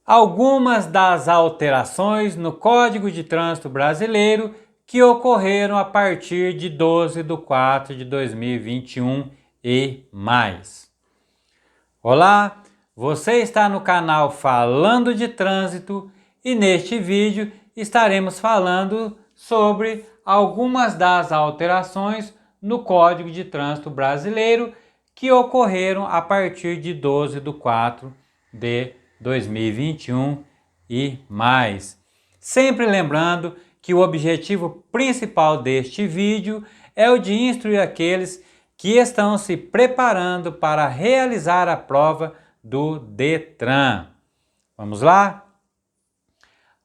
algumas das alterações no Código de Trânsito Brasileiro que ocorreram a partir de 12/4/2021 e mais. Olá, você está no canal Falando de Trânsito e neste vídeo estaremos falando sobre algumas das alterações no Código de Trânsito Brasileiro que ocorreram a partir de 12/4/2021 e mais. Sempre lembrando que o objetivo principal deste vídeo é o de instruir aqueles que estão se preparando para realizar a prova do Detran. Vamos lá?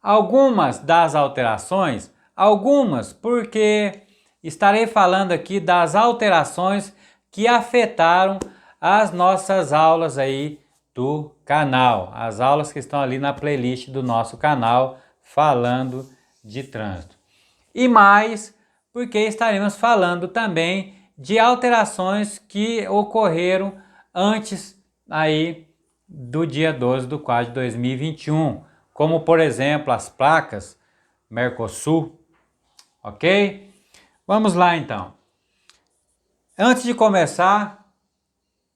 Algumas das alterações, porque estarei falando aqui das alterações que afetaram as nossas aulas aí do canal, as aulas que estão ali na playlist do nosso canal Falando de Trânsito. E mais, porque estaremos falando também de alterações que ocorreram antes aí do dia 12/4/2021, como por exemplo as placas Mercosul, ok? Vamos lá então. Antes de começar,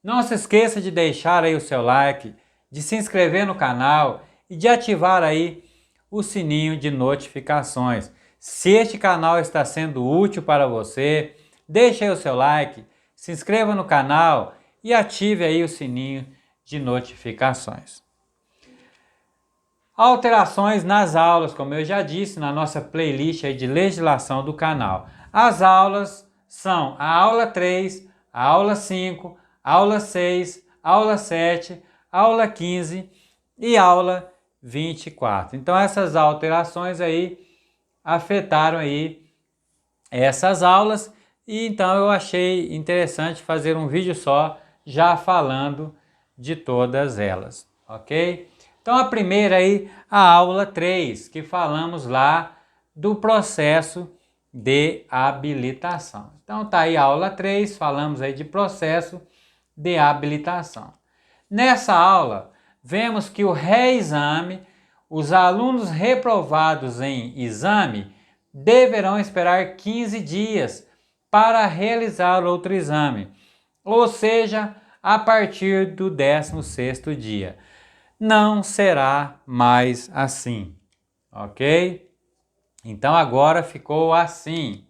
não se esqueça de deixar aí o seu like, de se inscrever no canal e de ativar aí o sininho de notificações. Se este canal está sendo útil para você, deixe aí o seu like, se inscreva no canal e ative aí o sininho de notificações. Alterações nas aulas, como eu já disse, na nossa playlist aí de legislação do canal. As aulas são a aula 3, a aula 5, aula 6, aula 7, aula 15 e aula 24. Então essas alterações aí afetaram aí essas aulas e então eu achei interessante fazer um vídeo só já falando de todas elas, ok? Então a primeira aí, a aula 3, que falamos lá do processo de habilitação. Então tá aí a aula 3, falamos aí de processo de habilitação. Nessa aula, vemos que o reexame, os alunos reprovados em exame deverão esperar 15 dias para realizar outro exame, ou seja, a partir do 16º dia. Não será mais assim, ok? Então agora ficou assim.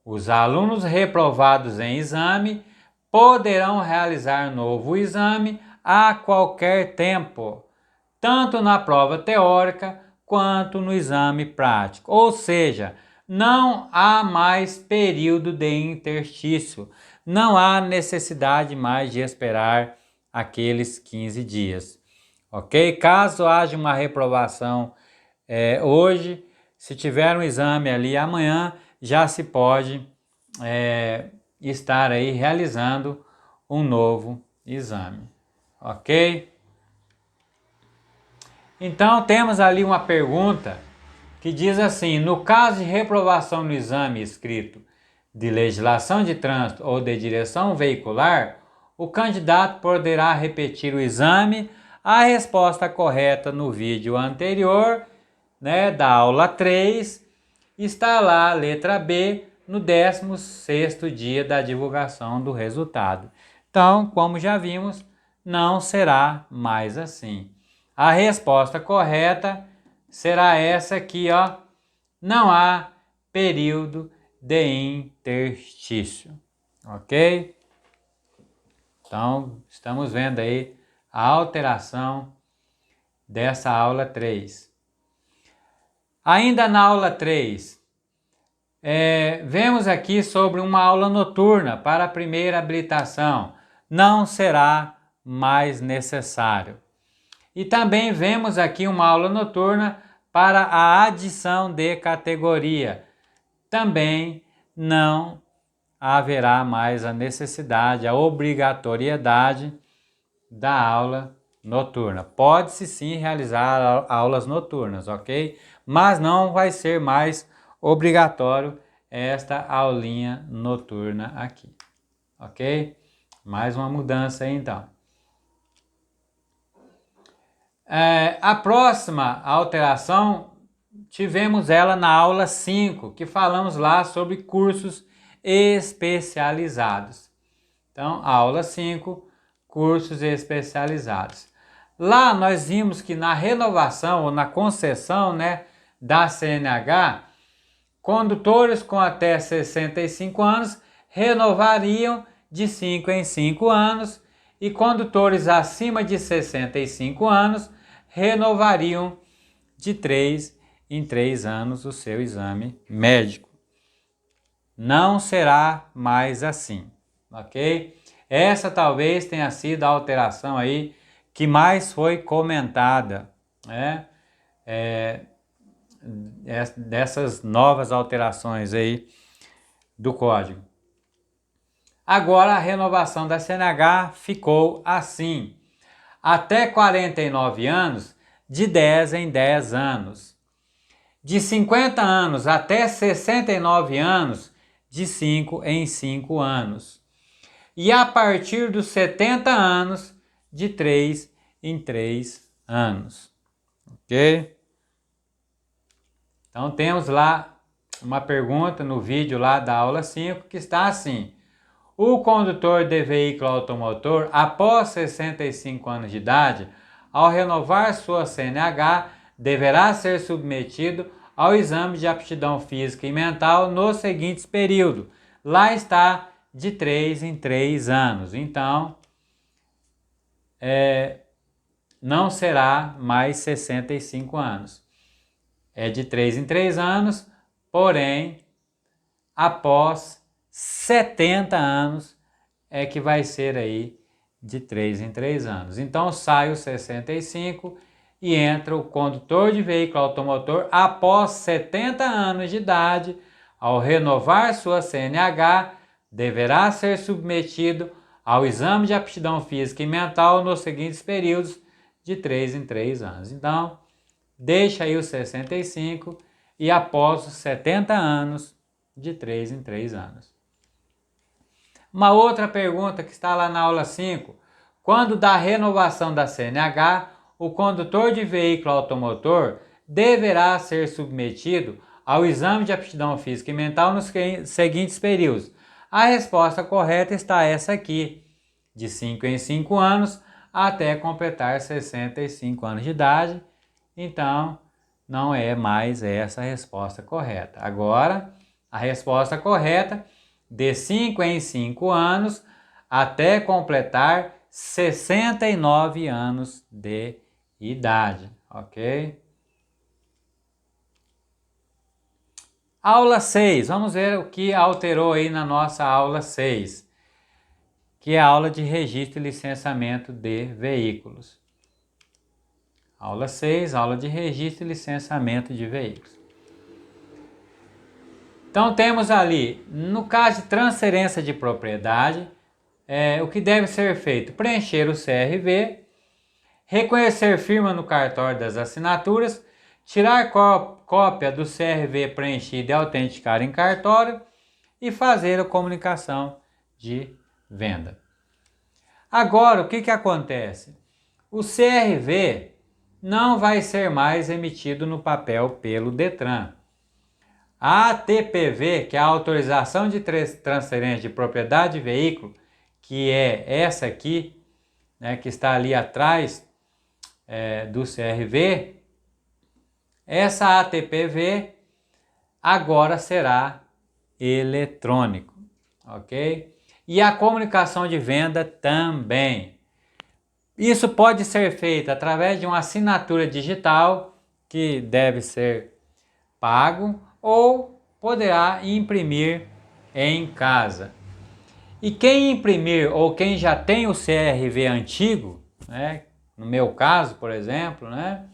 Os alunos reprovados em exame poderão realizar novo exame a qualquer tempo, tanto na prova teórica quanto no exame prático. Ou seja, não há mais período de interstício, não há necessidade mais de esperar aqueles 15 dias. Ok? Caso haja uma reprovação hoje, se tiver um exame ali amanhã, já se pode estar aí realizando um novo exame, ok? Então temos ali uma pergunta que diz assim: no caso de reprovação no exame escrito de legislação de trânsito ou de direção veicular, o candidato poderá repetir o exame. A resposta correta no vídeo anterior, da aula 3, está lá, letra B, no 16º dia da divulgação do resultado. Então, como já vimos, não será mais assim. A resposta correta será essa aqui, ó. Não há período de interstício, ok? Então, estamos vendo aí a alteração dessa aula 3. Ainda na aula 3, vemos aqui sobre uma aula noturna para a primeira habilitação. Não será mais necessário. E também vemos aqui uma aula noturna para a adição de categoria. Também não haverá mais a necessidade, a obrigatoriedade da aula noturna. Pode-se sim realizar aulas noturnas, ok? Mas não vai ser mais obrigatório esta aulinha noturna aqui, ok? Mais uma mudança aí então. A próxima alteração tivemos ela na aula 5, que falamos lá sobre cursos especializados. Então, aula 5, cursos especializados. Lá nós vimos que na renovação ou na concessão, né, da CNH, condutores com até 65 anos renovariam de 5 em 5 anos e condutores acima de 65 anos renovariam de 3 em 3 anos o seu exame médico. Não será mais assim, ok? Essa talvez tenha sido a alteração aí que mais foi comentada, né? Dessas novas alterações aí do código. Agora a renovação da CNH ficou assim: até 49 anos, de 10 em 10 anos. De 50 anos até 69 anos, de 5 em 5 anos. E a partir dos 70 anos, de 3 em 3 anos. Ok? Então temos lá uma pergunta no vídeo lá da aula 5 que está assim: o condutor de veículo automotor, após 65 anos de idade, ao renovar sua CNH, deverá ser submetido ao exame de aptidão física e mental nos seguintes períodos. Lá está de 3 em 3 anos. Então, não será mais 65 anos. É de 3 em 3 anos, porém, após 70 anos é que vai ser aí de 3 em 3 anos. Então sai o 65 e entra o condutor de veículo automotor após 70 anos de idade, ao renovar sua CNH, deverá ser submetido ao exame de aptidão física e mental nos seguintes períodos de 3 em 3 anos. Então, deixa aí os 65 e após os 70 anos, de 3 em 3 anos. Uma outra pergunta que está lá na aula 5. Quando da renovação da CNH, o condutor de veículo automotor deverá ser submetido ao exame de aptidão física e mental nos seguintes períodos. A resposta correta está essa aqui: de 5 em 5 anos até completar 65 anos de idade. Então, não é mais essa a resposta correta. Agora, a resposta correta, de 5 em 5 anos até completar 69 anos de idade, ok? Aula 6, vamos ver o que alterou aí na nossa aula 6, que é a aula de registro e licenciamento de veículos. Aula 6, aula de registro e licenciamento de veículos. Então temos ali, no caso de transferência de propriedade, o que deve ser feito? Preencher o CRV, reconhecer firma no cartório das assinaturas, tirar cópia do CRV preenchido e autenticar em cartório e fazer a comunicação de venda. Agora, o que acontece? O CRV não vai ser mais emitido no papel pelo Detran. A ATPV, que é a autorização de transferência de propriedade de veículo, que é essa aqui, né, que está ali atrás do CRV, essa ATPV agora será eletrônico, ok? E a comunicação de venda também. Isso pode ser feito através de uma assinatura digital, que deve ser pago, ou poderá imprimir em casa. E quem imprimir ou quem já tem o CRV antigo, né, no meu caso, por exemplo, né,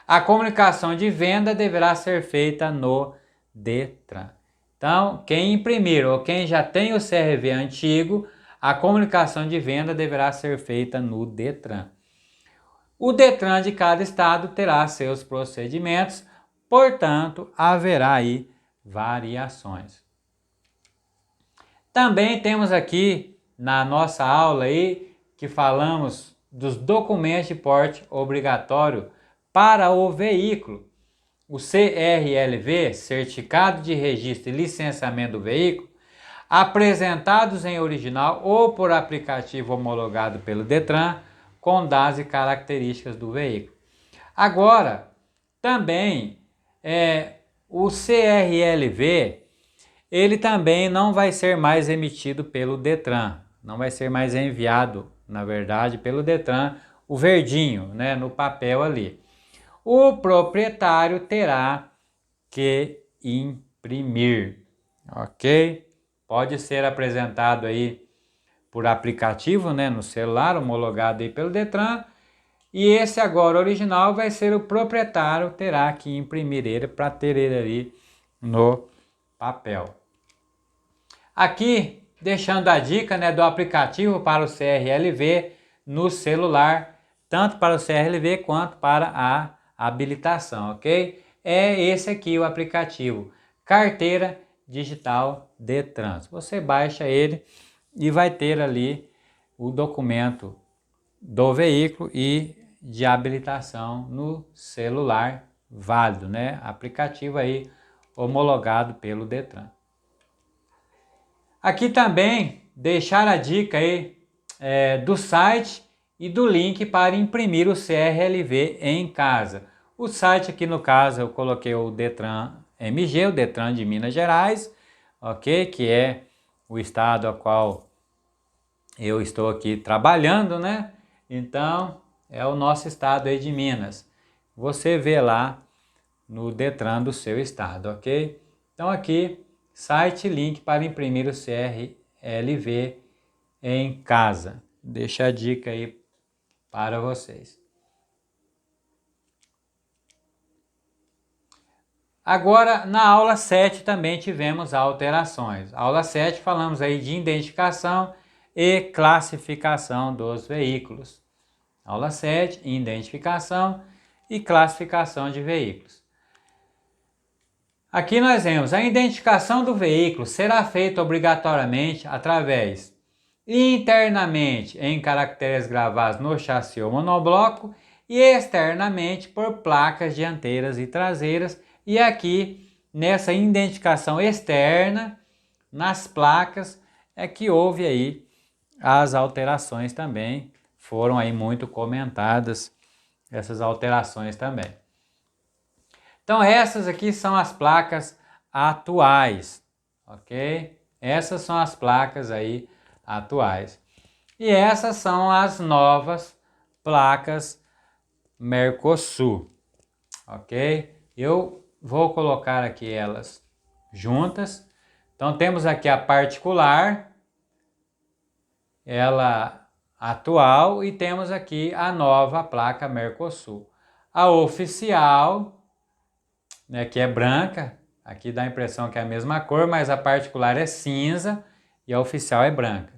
a comunicação de venda deverá ser feita no Detran. Então, quem imprimir ou quem já tem o CRV antigo, a comunicação de venda deverá ser feita no Detran. O Detran de cada estado terá seus procedimentos, portanto, haverá aí variações. Também temos aqui na nossa aula aí, que falamos dos documentos de porte obrigatório para o veículo. O CRLV, Certificado de Registro e Licenciamento do Veículo, apresentados em original ou por aplicativo homologado pelo Detran, com dados e características do veículo. Agora, também, o CRLV, ele também não vai ser mais emitido pelo Detran, não vai ser mais enviado, na verdade, pelo Detran, o verdinho, né, no papel ali. O proprietário terá que imprimir, ok? Pode ser apresentado aí por aplicativo, né, no celular, homologado aí pelo Detran, e esse agora original vai ser o proprietário, terá que imprimir ele para ter ele ali no papel. Aqui, deixando a dica, né, do aplicativo para o CRLV no celular, tanto para o CRLV quanto para a habilitação, ok? É esse aqui o aplicativo, Carteira Digital Detran. Você baixa ele e vai ter ali o documento do veículo e de habilitação no celular válido, né? Aplicativo aí homologado pelo Detran. Aqui também deixar a dica aí do site e do link para imprimir o CRLV em casa. O site aqui no caso eu coloquei o Detran MG, o Detran de Minas Gerais, ok? Que é o estado a qual eu estou aqui trabalhando, né? Então é o nosso estado aí de Minas. Você vê lá no Detran do seu estado, ok? Então aqui, site e link para imprimir o CRLV em casa. Deixa a dica aí para vocês. Agora, na aula 7 também tivemos alterações. Aula 7 falamos aí de identificação e classificação dos veículos. Aula 7, identificação e classificação de veículos. Aqui nós vemos a identificação do veículo será feita obrigatoriamente através internamente em caracteres gravados no chassi ou monobloco e externamente por placas dianteiras e traseiras. E aqui nessa identificação externa, nas placas, é que houve aí as alterações também, foram aí muito comentadas essas alterações também. Então essas aqui são as placas atuais, ok? Essas são as placas aí atuais. E essas são as novas placas Mercosul, ok? Eu vou colocar aqui elas juntas. Então temos aqui a particular, ela atual, e temos aqui a nova placa Mercosul. A oficial, né, que é branca, aqui dá a impressão que é a mesma cor, mas a particular é cinza e a oficial é branca.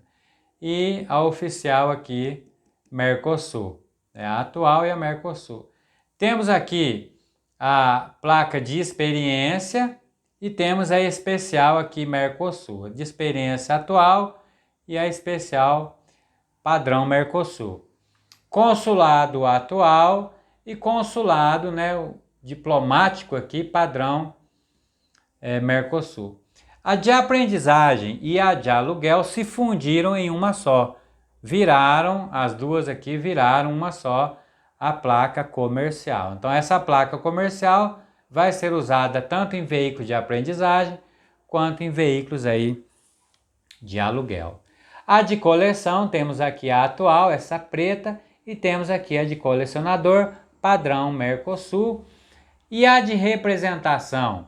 E a oficial aqui, Mercosul, é a atual e a Mercosul. Temos aqui a placa de experiência e temos a especial aqui, Mercosul, a de experiência atual e a especial padrão Mercosul. Consulado atual e consulado, né, diplomático aqui, padrão Mercosul. A de aprendizagem e a de aluguel se fundiram em uma só. As duas aqui viraram uma só, a placa comercial. Então essa placa comercial vai ser usada tanto em veículos de aprendizagem quanto em veículos aí de aluguel. A de coleção, temos aqui a atual, essa preta, e temos aqui a de colecionador, padrão Mercosul. E a de representação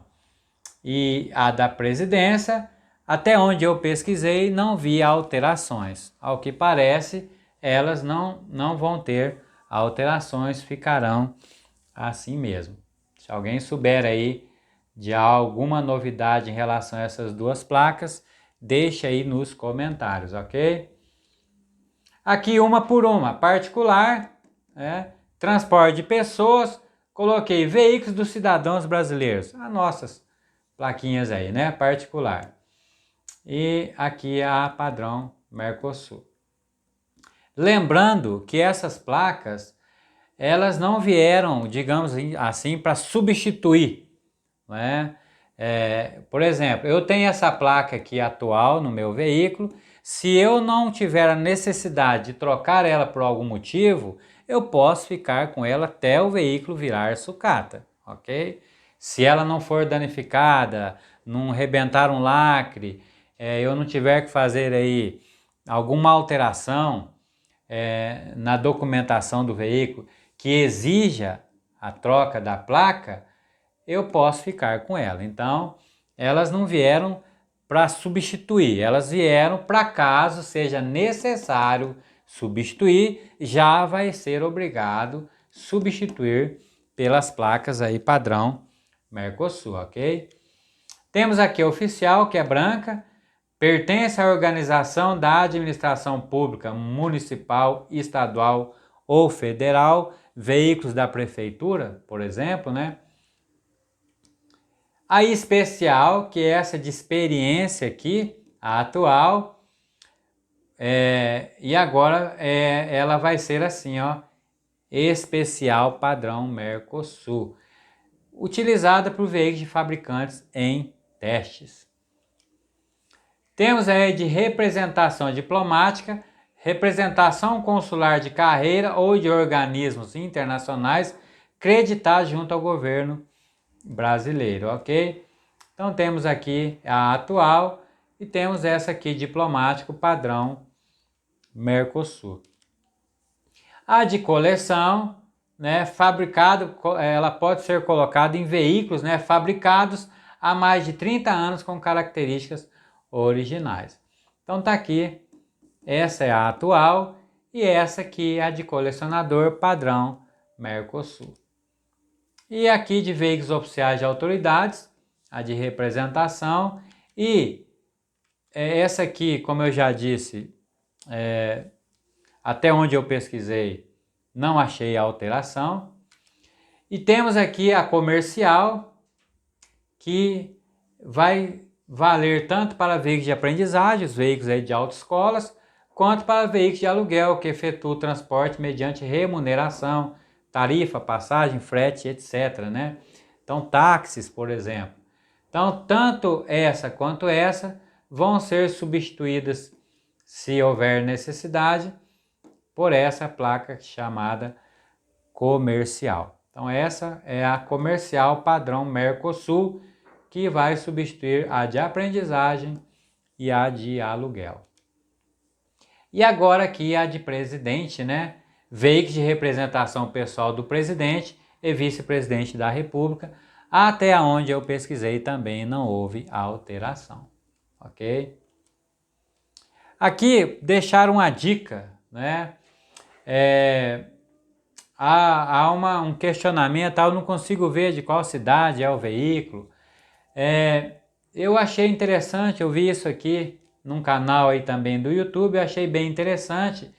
e a da presidência, até onde eu pesquisei, não vi alterações. Ao que parece, elas não vão ter alterações, ficarão assim mesmo. Se alguém souber aí de alguma novidade em relação a essas duas placas, deixa aí nos comentários, ok? Aqui uma por uma, particular, transporte de pessoas, coloquei veículos dos cidadãos brasileiros, as nossas plaquinhas aí, né, particular. E aqui a padrão Mercosul. Lembrando que essas placas, elas não vieram, digamos assim, para substituir, não é? Por exemplo, eu tenho essa placa aqui atual no meu veículo. Se eu não tiver a necessidade de trocar ela por algum motivo, eu posso ficar com ela até o veículo virar sucata, ok? Se ela não for danificada, não rebentar um lacre, eu não tiver que fazer aí alguma alteração na documentação do veículo que exija a troca da placa, eu posso ficar com ela. Então, elas não vieram para substituir, elas vieram para caso seja necessário substituir, já vai ser obrigado substituir pelas placas aí padrão Mercosul, ok? Temos aqui a oficial, que é branca, pertence à organização da administração pública municipal, estadual ou federal, veículos da prefeitura, por exemplo, né? A especial, que é essa de experiência aqui, a atual, e agora ela vai ser assim, ó, especial padrão Mercosul, utilizada por veículos de fabricantes em testes. Temos aí de representação diplomática, representação consular de carreira ou de organismos internacionais creditados junto ao governo brasileiro, ok? Então temos aqui a atual e temos essa aqui, diplomático padrão Mercosul. A de coleção, né, fabricado, ela pode ser colocada em veículos, né, fabricados há mais de 30 anos com características originais. Então tá aqui, essa é a atual e essa aqui é a de colecionador padrão Mercosul. E aqui de veículos oficiais de autoridades, a de representação, e essa aqui, como eu já disse, até onde eu pesquisei, não achei alteração. E temos aqui a comercial, que vai valer tanto para veículos de aprendizagem, os veículos aí de autoescolas, quanto para veículos de aluguel, que efetuam o transporte mediante remuneração, tarifa, passagem, frete, etc, né? Então, táxis, por exemplo. Então, tanto essa quanto essa vão ser substituídas, se houver necessidade, por essa placa chamada comercial. Então, essa é a comercial padrão Mercosul, que vai substituir a de aprendizagem e a de aluguel. E agora aqui a de presidente, né? Veículos de representação pessoal do presidente e vice-presidente da República, até onde eu pesquisei também não houve alteração, ok? Aqui deixaram uma dica, né? Há um questionamento, eu não consigo ver de qual cidade é o veículo. Eu achei interessante, eu vi isso aqui num canal aí também do YouTube, eu achei bem interessante,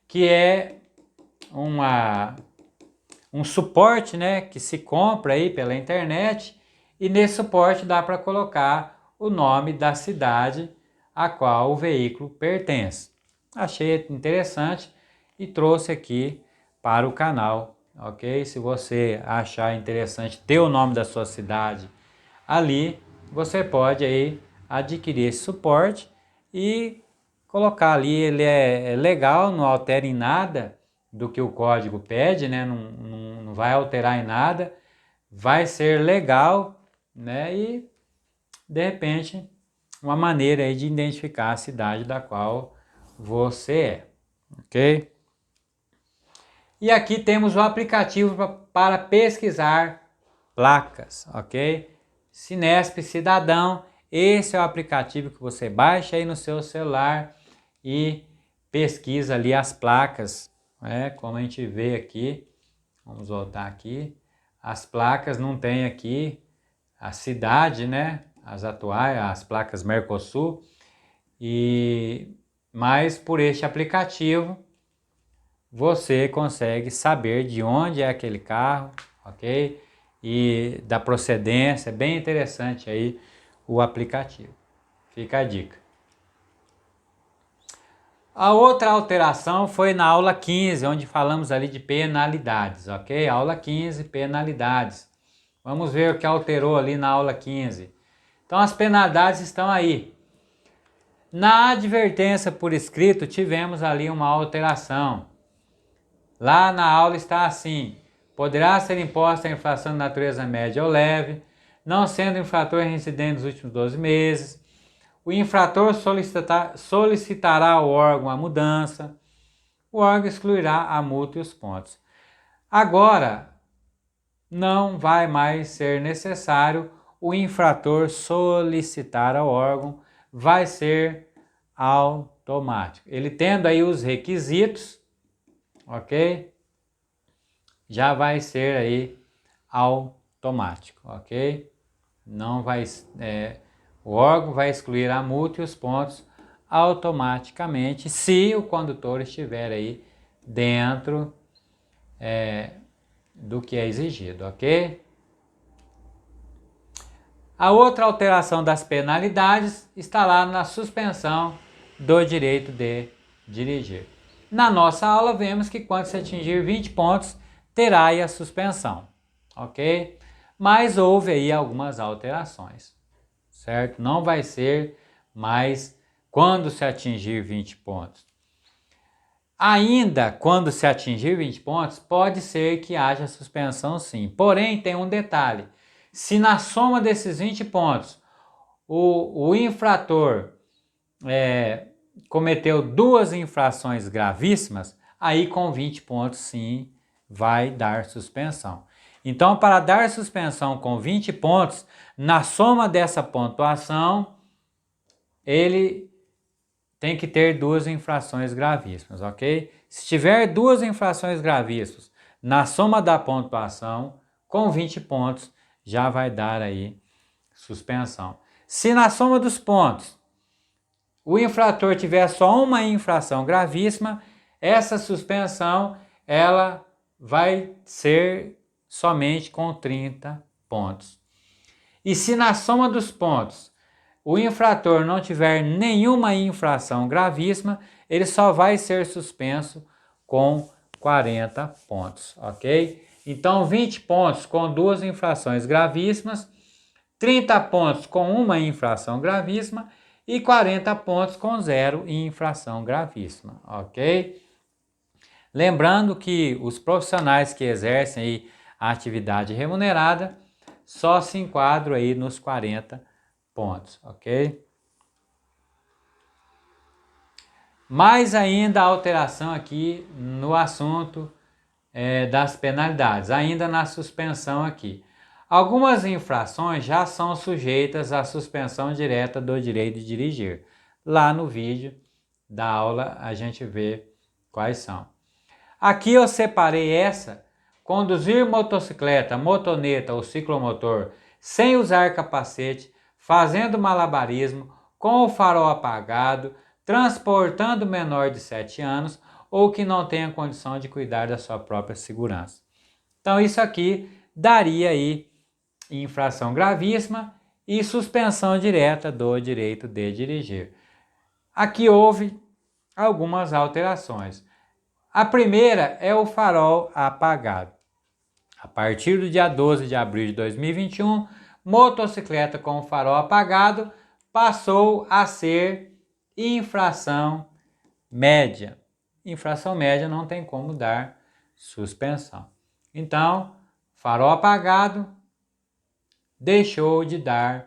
que é um suporte, né, que se compra aí pela internet, e nesse suporte dá para colocar o nome da cidade a qual o veículo pertence. Achei interessante e trouxe aqui para o canal, ok? Se você achar interessante ter o nome da sua cidade ali, você pode aí adquirir esse suporte e colocar ali. Ele é legal, não altera em nada do que o código pede, né? Não vai alterar em nada, vai ser legal, né? E de repente uma maneira aí de identificar a cidade da qual você é, ok? E aqui temos o aplicativo para pesquisar placas, ok? Cinesp Cidadão, esse é o aplicativo que você baixa aí no seu celular e pesquisa ali as placas, né? Como a gente vê aqui, vamos voltar aqui, as placas não tem aqui a cidade, né? As atuais, as placas Mercosul, mas por este aplicativo você consegue saber de onde é aquele carro, ok? E da procedência, é bem interessante aí o aplicativo. Fica a dica. A outra alteração foi na aula 15, onde falamos ali de penalidades, ok? Aula 15, penalidades. Vamos ver o que alterou ali na aula 15. Então as penalidades estão aí. Na advertência por escrito tivemos ali uma alteração. Lá na aula está assim: poderá ser imposta a infração de natureza média ou leve, não sendo infrator reincidente nos últimos 12 meses. O infrator solicitará ao órgão a mudança. O órgão excluirá a multa e os pontos. Agora, não vai mais ser necessário o infrator solicitar ao órgão, vai ser automático. Ele tendo aí os requisitos, ok? Já vai ser aí automático, ok? Não vai, o órgão vai excluir a multa e os pontos automaticamente se o condutor estiver aí dentro do que é exigido, ok? A outra alteração das penalidades está lá na suspensão do direito de dirigir. Na nossa aula vemos que quando se atingir 20 pontos, terá aí a suspensão, ok? Mas houve aí algumas alterações, certo? Não vai ser mais quando se atingir 20 pontos. Ainda quando se atingir 20 pontos, pode ser que haja suspensão sim. Porém, tem um detalhe. Se na soma desses 20 pontos o infrator cometeu duas infrações gravíssimas, aí com 20 pontos sim vai dar suspensão. Então, para dar suspensão com 20 pontos, na soma dessa pontuação, ele tem que ter duas infrações gravíssimas, ok? Se tiver duas infrações gravíssimas na soma da pontuação, com 20 pontos, já vai dar aí suspensão. Se na soma dos pontos o infrator tiver só uma infração gravíssima, essa suspensão ela vai ser somente com 30 pontos. E se na soma dos pontos o infrator não tiver nenhuma infração gravíssima, ele só vai ser suspenso com 40 pontos, ok? Então 20 pontos com duas infrações gravíssimas, 30 pontos com uma infração gravíssima e 40 pontos com zero infração gravíssima, ok? Lembrando que os profissionais que exercem aí a atividade remunerada só se enquadram aí nos 40 pontos, ok? Mais ainda a alteração aqui no assunto das penalidades, ainda na suspensão aqui. Algumas infrações já são sujeitas à suspensão direta do direito de dirigir. Lá no vídeo da aula a gente vê quais são. Aqui eu separei essa: conduzir motocicleta, motoneta ou ciclomotor sem usar capacete, fazendo malabarismo, com o farol apagado, transportando menor de 7 anos ou que não tenha condição de cuidar da sua própria segurança. Então isso aqui daria aí infração gravíssima e suspensão direta do direito de dirigir. Aqui houve algumas alterações. A primeira é o farol apagado. A partir do dia 12 de abril de 2021, motocicleta com farol apagado passou a ser infração média. Infração média não tem como dar suspensão. Então, farol apagado deixou de dar,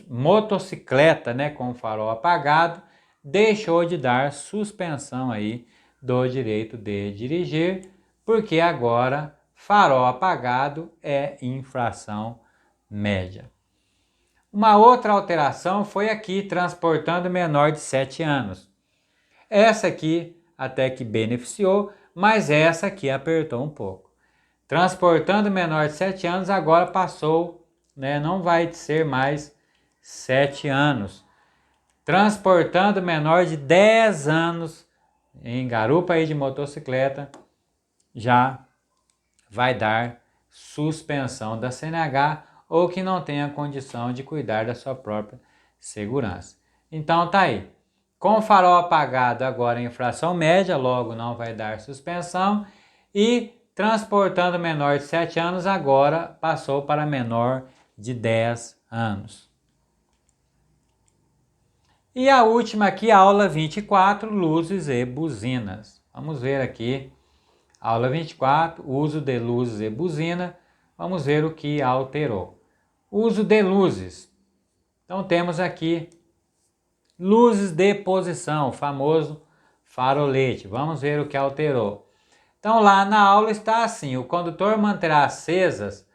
motocicleta, com farol apagado, deixou de dar suspensão aí do direito de dirigir, porque agora farol apagado é infração média. Uma outra alteração foi aqui, transportando menor de 7 anos. Essa aqui até que beneficiou, mas essa aqui apertou um pouco. Transportando menor de 7 anos agora passou, não vai ser mais 7 anos. Transportando menor de 10 anos em garupa aí de motocicleta, já vai dar suspensão da CNH ou que não tenha condição de cuidar da sua própria segurança. Então tá aí. Com o farol apagado agora em fração média, logo não vai dar suspensão. E transportando menor de 7 anos, agora passou para menor de 10 anos. E a última aqui, aula 24, luzes e buzinas. Vamos ver aqui, aula 24, uso de luzes e buzina. Vamos ver o que alterou. Uso de luzes. Então temos aqui luzes de posição, o famoso farolete. Vamos ver o que alterou. Então lá na aula está assim: o condutor manterá acesas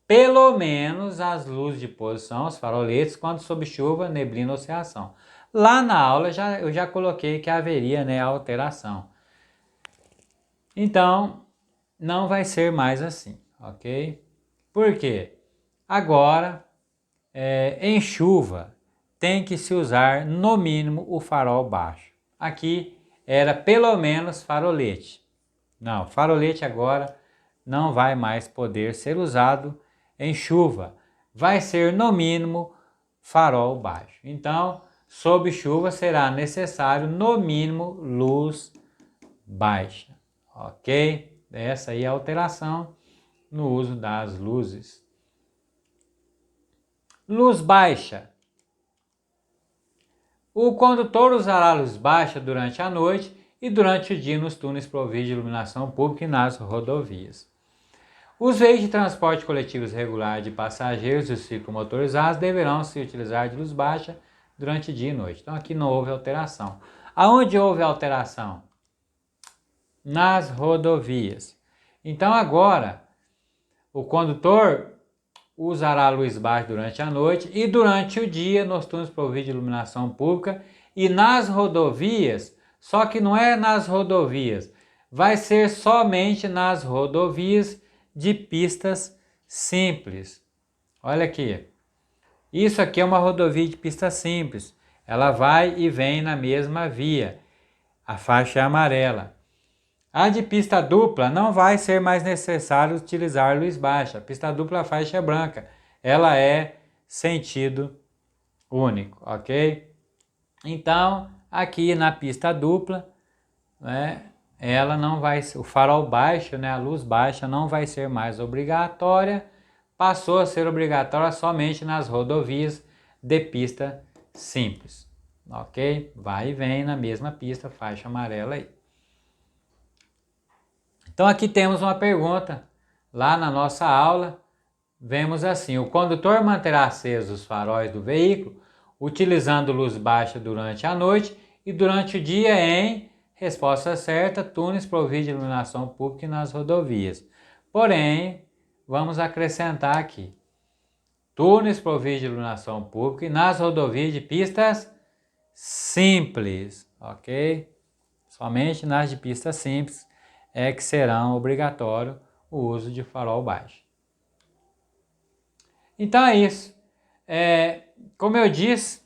pelo menos as luzes de posição, os faroletes, quando sob chuva, neblina ou cerração. Lá na aula eu já coloquei que haveria, né, alteração. Então não vai ser mais assim, ok? Por quê? Agora, em chuva, tem que se usar no mínimo o farol baixo. Aqui era pelo menos farolete. Não, farolete agora não vai mais poder ser usado em chuva. Vai ser no mínimo farol baixo. Então, sob chuva será necessário no mínimo luz baixa. Ok? Essa aí é a alteração no uso das luzes. Luz baixa. O condutor usará luz baixa durante a noite e durante o dia nos túneis providos de iluminação pública e nas rodovias. Os veículos de transporte coletivos regulares de passageiros e os ciclomotorizados deverão se utilizar de luz baixa durante dia e noite. Então aqui não houve alteração. Aonde houve alteração? Nas rodovias. Então agora o condutor usará a luz baixa durante a noite e durante o dia nos túneis providos de iluminação pública e nas rodovias, só que não é nas rodovias, vai ser somente nas rodovias de pistas simples. Olha aqui, isso aqui é uma rodovia de pista simples, ela vai e vem na mesma via, a faixa é amarela. A de pista dupla não vai ser mais necessário utilizar luz baixa. A pista dupla, a faixa é branca. Ela é sentido único, ok? Então, aqui na pista dupla, né, ela não vai, o farol baixo, né, a luz baixa não vai ser mais obrigatória. Passou a ser obrigatória somente nas rodovias de pista simples, ok? Vai e vem na mesma pista, faixa amarela aí. Então aqui temos uma pergunta, lá na nossa aula, vemos assim: o condutor manterá acesos os faróis do veículo, utilizando luz baixa durante a noite e durante o dia em, resposta certa, túneis providos de iluminação pública e nas rodovias. Porém, vamos acrescentar aqui, túneis providos de iluminação pública e nas rodovias de pistas simples, ok? Somente nas de pistas simples é que serão obrigatório o uso de farol baixo. Então é isso. Como eu disse,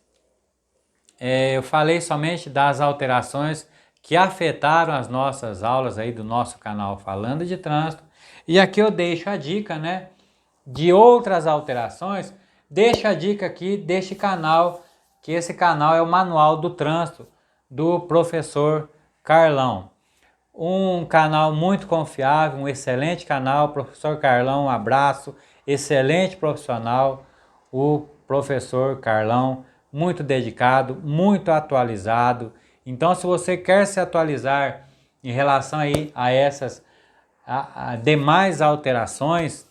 eu falei somente das alterações que afetaram as nossas aulas aí do nosso canal Falando de Trânsito. E aqui eu deixo a dica, né, de outras alterações. Deixo a dica aqui deste canal, que esse canal é o Manual do Trânsito do professor Carlão. Um canal muito confiável, um excelente canal. Professor Carlão, um abraço, excelente profissional, o professor Carlão, muito dedicado, muito atualizado. Então, se você quer se atualizar em relação aí a essas demais alterações,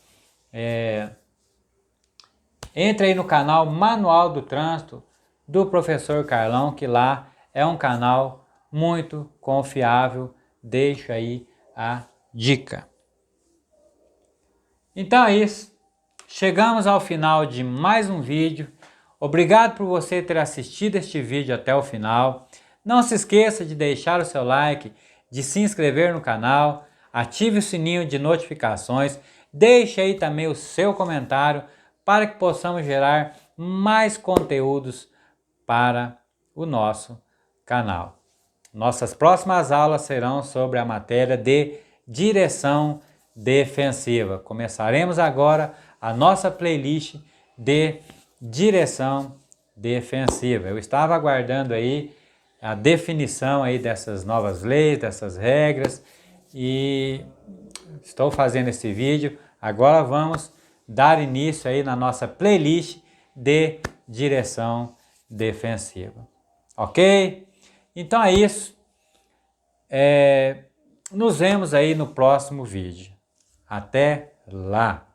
entre aí no canal Manual do Trânsito do professor Carlão, que lá é um canal muito confiável. Deixo aí a dica. Então é isso. Chegamos ao final de mais um vídeo. Obrigado por você ter assistido este vídeo até o final. Não se esqueça de deixar o seu like, de se inscrever no canal, ative o sininho de notificações, deixe aí também o seu comentário para que possamos gerar mais conteúdos para o nosso canal. Nossas próximas aulas serão sobre a matéria de direção defensiva. Começaremos agora a nossa playlist de direção defensiva. Eu estava aguardando aí a definição aí dessas novas leis, dessas regras, e estou fazendo esse vídeo. Agora vamos dar início aí na nossa playlist de direção defensiva. Ok? Então é isso. Nos vemos aí no próximo vídeo. Até lá!